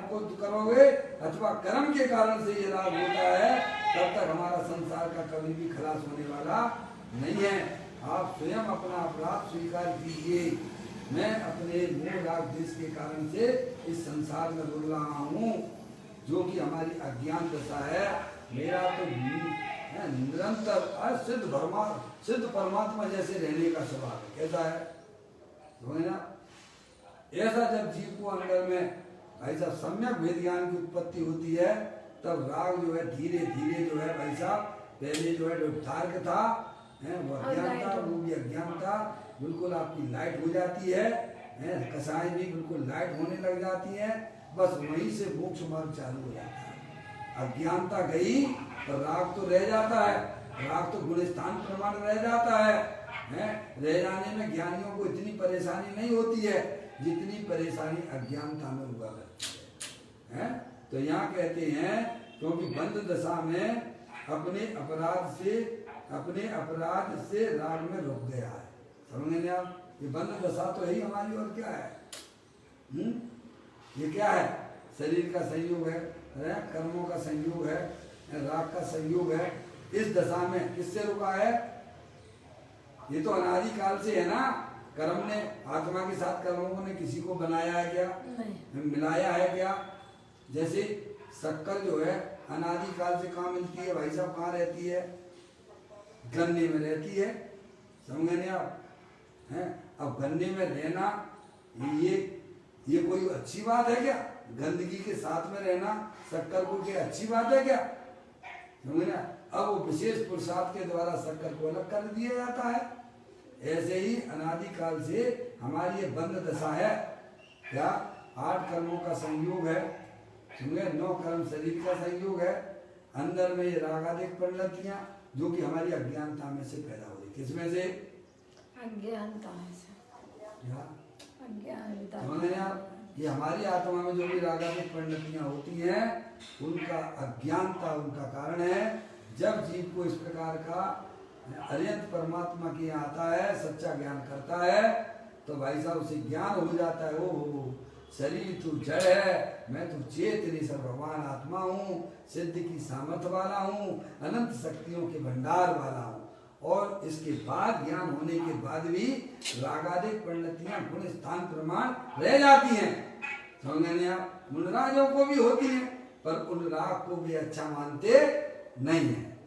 को करोगे अथवा कर्म के कारण से ये राग होता है, तब तक हमारा संसार का कभी भी खलास होने वाला नहीं है। आप स्वयं अपना अपराध स्वीकार कीजिए। मैं अपने मूल राग देश के कारण से इस संसार में रुल रहा हूँ, जो कि हमारी अज्ञान दशा है। मेरा तो निरंतर सिद्ध परमात्मा जैसे रहने का स्वभाव है। कैसा है? ना, ऐसा जब जीव को अंदर में भाई साहब सम्यक वेद ज्ञान की उत्पत्ति होती है, तब राग जो है धीरे धीरे जो है भाई साहब, पहले जो है जो टार्क था वो अज्ञान था, वो भी अज्ञान था, बिल्कुल आपकी लाइट हो जाती है, कसाई भी बिल्कुल लाइट होने लग जाती है। बस वहीं से मोक्ष मार्ग चालू हो जाता है। अज्ञानता गई तो राग तो रह जाता है, राग तो गुण स्थान प्रमाण रह जाता है। रह जाने में ज्ञानियों को इतनी परेशानी नहीं होती है जितनी परेशानी अज्ञानता में हुआ करती है। तो यहाँ कहते हैं क्योंकि बंद दशा में अपने अपराध से राग में रुक गया है। समझेंगे आप? ये बंद दशा तो है ही हमारी, और क्या है? ये क्या है? शरीर का संयोग है, कर्मों का संयोग है, राग का संयोग है। इस दशा में किससे रुका है? ये तो अनादि काल से है ना। कर्म ने आत्मा के साथ कर्मों ने किसी को बनाया है क्या? मिलाया है क्या? जैसे शक्कर जो है अनादि काल से कहाँ मिलती है भाई साहब? कहाँ रहती है? गन्ने में रहती है। समझे नहीं आप? अब गन्ने में रहना ये कोई अच्छी बात है क्या? गंदगी के साथ में रहना शक्कर को क्या अच्छी बात है क्या? समझे ना? अब वो विशेष पुरुषार्थ के द्वारा शक्कर को अलग कर दिया जाता है। ऐसे ही अनादि काल से हमारी ये बंद दशा है। क्या? 8 कर्मों का संयोग है, 9 कर्म शरीर का संयोग है। अंदर में ये रागादिक प्रवृत्तियां जो कि हमारी अज्ञानता में से पैदा हो रही। किसमें से? अज्ञानता से। अज्ञानता। ये हमारी आत्मा में जो भी रागादिक प्रवृत्तियां होती हैं, उनका अज्ञानता उनका कारण है। जब जीव को इस प्रकार का अरिहंत परमात्मा की आता है, सच्चा ज्ञान करता है, तो भाई साहब उसे ज्ञान हो जाता है। ओ शरीर तू जड़ है, मैं तो चेतनी सब भगवान आत्मा हूँ, सिद्ध की सामर्थ्य वाला हूँ, अनंत शक्तियों के भंडार वाला हूँ। और इसके बाद ज्ञान होने के बाद भी रागादिक प्रवृत्तियां गुण स्थान प्रमाण रह जाती हैं। समझ नहीं आप? मुनराजों को भी होती है, पर उन राग को भी अच्छा मानते नहीं है।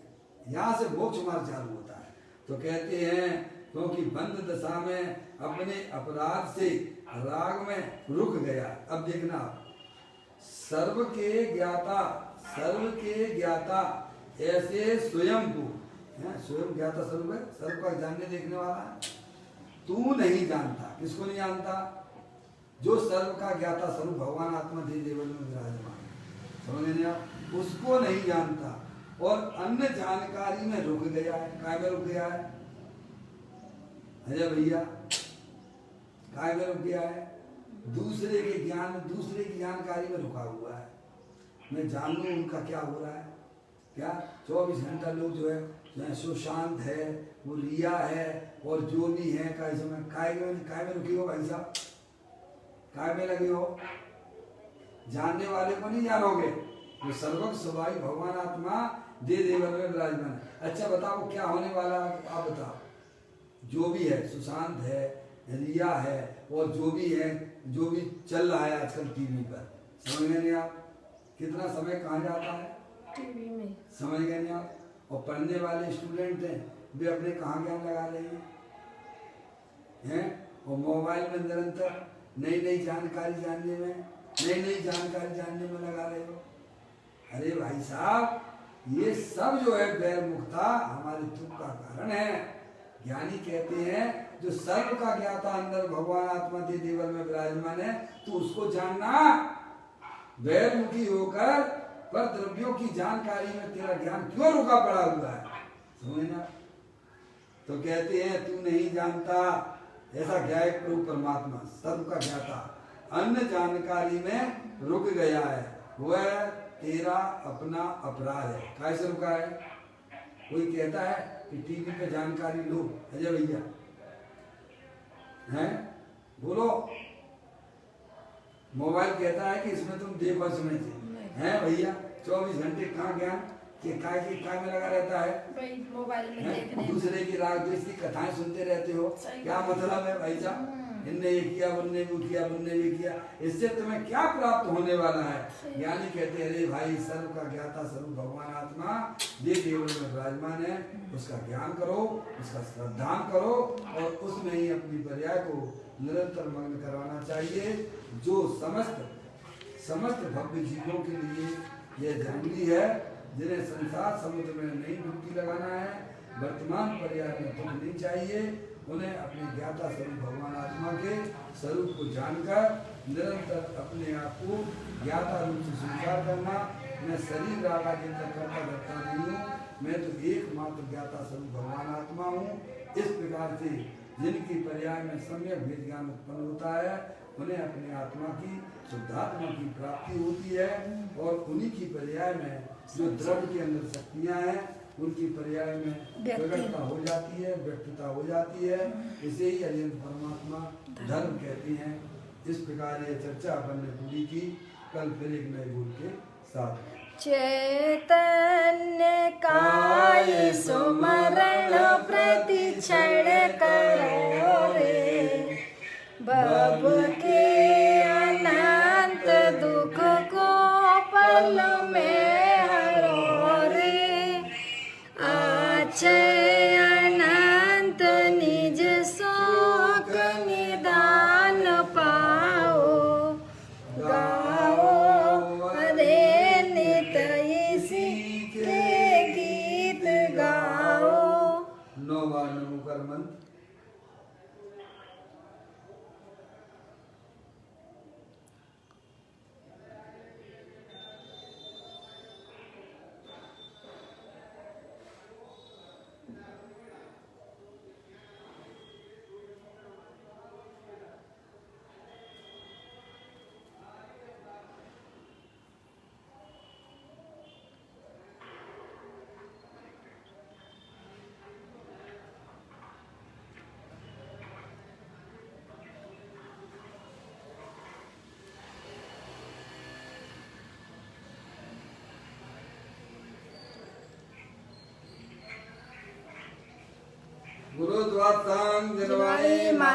यहाँ से मोक्ष मार्ग चालू होता है। तो कहते हैं क्योंकि बंद दशा में अपने अपराध से राग में रुक गया। अब देखना, सर्व के ज्ञाता ऐसे स्वयं को, स्वयं ज्ञाता सर्व है, सर्व का जानने देखने वाला है। तू नहीं जानता। किसको नहीं जानता? जो सर्व का ज्ञाता स्वरूप भगवान आत्मा देव देवल में विराजमान, समझ नहीं आप? उसको नहीं जानता और अन्य जानकारी में रुक गया है। काय में रुक गया है? अजय भैया, काय में रुक गया है? दूसरे के ज्ञान, दूसरे की जानकारी में रुका हुआ है। मैं जान लूं उनका क्या हो रहा है। क्या 24 घंटा लोग जो है सुशांत है, वो रिया है, और जो भी है काय में रुकी हो भाई साहब? काय में लगे हो? जानने वाले को नहीं जानोगे, जो सर्वज्ञ स्वभावी भगवान आत्मा दे देवर में विराजमान। अच्छा बताओ क्या होने वाला? आप बताओ। जो भी है सुशांत है, रिया है, और जो भी है, जो भी चल रहा है आजकल टीवी पर, समझ गए नहीं आप? कितना समय कहाँ जाता है टीवी में, समझ गए नहीं आप? और पढ़ने वाले स्टूडेंट हैं, वे अपने कहाँ ज्ञान लगा रहे हैं? और मोबाइल में निरंतर नई नई जानकारी जानने में, नई नई जानकारी जानने में लगा रहे हो। अरे भाई साहब, ये सब जो है वैर मुक्ता हमारे दुख का कारण है। ज्ञानी कहते हैं जो सर्व का ज्ञाता अंदर भगवान आत्मा दे देवल में विराजमान है, तो उसको जानना। वैर मुखी होकर पर द्रव्यों की जानकारी में तेरा ज्ञान क्यों रुका पड़ा हुआ है, समझना। तो कहते हैं तू नहीं जानता, ऐसा ज्ञायक प्रभु परमात्मा सर्व का ज्ञाता अन्य जानकारी में रुक गया है, वह तेरा अपना अपराध है। कैसे रुका है? कोई कहता है कि टीवी पे जानकारी लो, अजय भैया हैं, बोलो। मोबाइल कहता है कि इसमें तुम देखो सुने हैं भैया, 24 घंटे कहाँ ज्ञान कि काय में लगा रहता है, मोबाइल में देखने। दूसरे की राग द्वेष की कथाएं सुनते रहते हो, क्या मतलब है भाई साहब? इनने ये किया, उनने वो किया, उनने ये किया, इससे तुम्हें क्या प्राप्त होने वाला है? ज्ञानी कहते हैं अरे भाई, सर्व का ज्ञाता सर्व भगवान आत्मा जे देवल में विराजमान है, उसका ज्ञान करो, उसका श्रद्धान करो और उसमें ही अपनी पर्याय को निरंतर मग्न करवाना चाहिए। जो समस्त भव्य जीवों के लिए यह जरूरी है, जिन्हें संसार समुद्र में नहीं डुबकी लगाना है, वर्तमान पर्याय में दुख नहीं चाहिए, उन्हें अपने ज्ञाता स्वरूप भगवान आत्मा के स्वरूप को जानकर निरंतर अपने आप को ज्ञाता रूप से स्वीकार करना। मैं शरीर रागा जिनका करता नहीं हूँ, मैं तो एकमात्र ज्ञाता स्वरूप भगवान आत्मा हूँ। इस प्रकार से जिनकी पर्याय में सम्यक भेद ज्ञान उत्पन्न होता है, उन्हें अपने आत्मा की शुद्धात्मा की प्राप्ति होती है और उन्हीं की पर्याय में जो द्रव्य के अंदर शक्तियाँ हैं, उनकी पर्याय में प्रकटता हो जाती है, व्यक्तता हो जाती है। इसे ही अरिहंत परमात्मा धर्म कहते हैं। इस प्रकार ये चर्चा अपन ने पूरी की। कल फिर एक नए बोल के साथ चैतन्य काय सुमरण प्रतिक्षण करो रे, भव के अनंत दुख को पल में हरो रे, अक्षय अनंत निज शोक निदान पाओ, गाओ हरे नित इसी के गीत गाओ। 9 बार नमो कर मंत्र। गुरुद्वार जिनवाणी माता।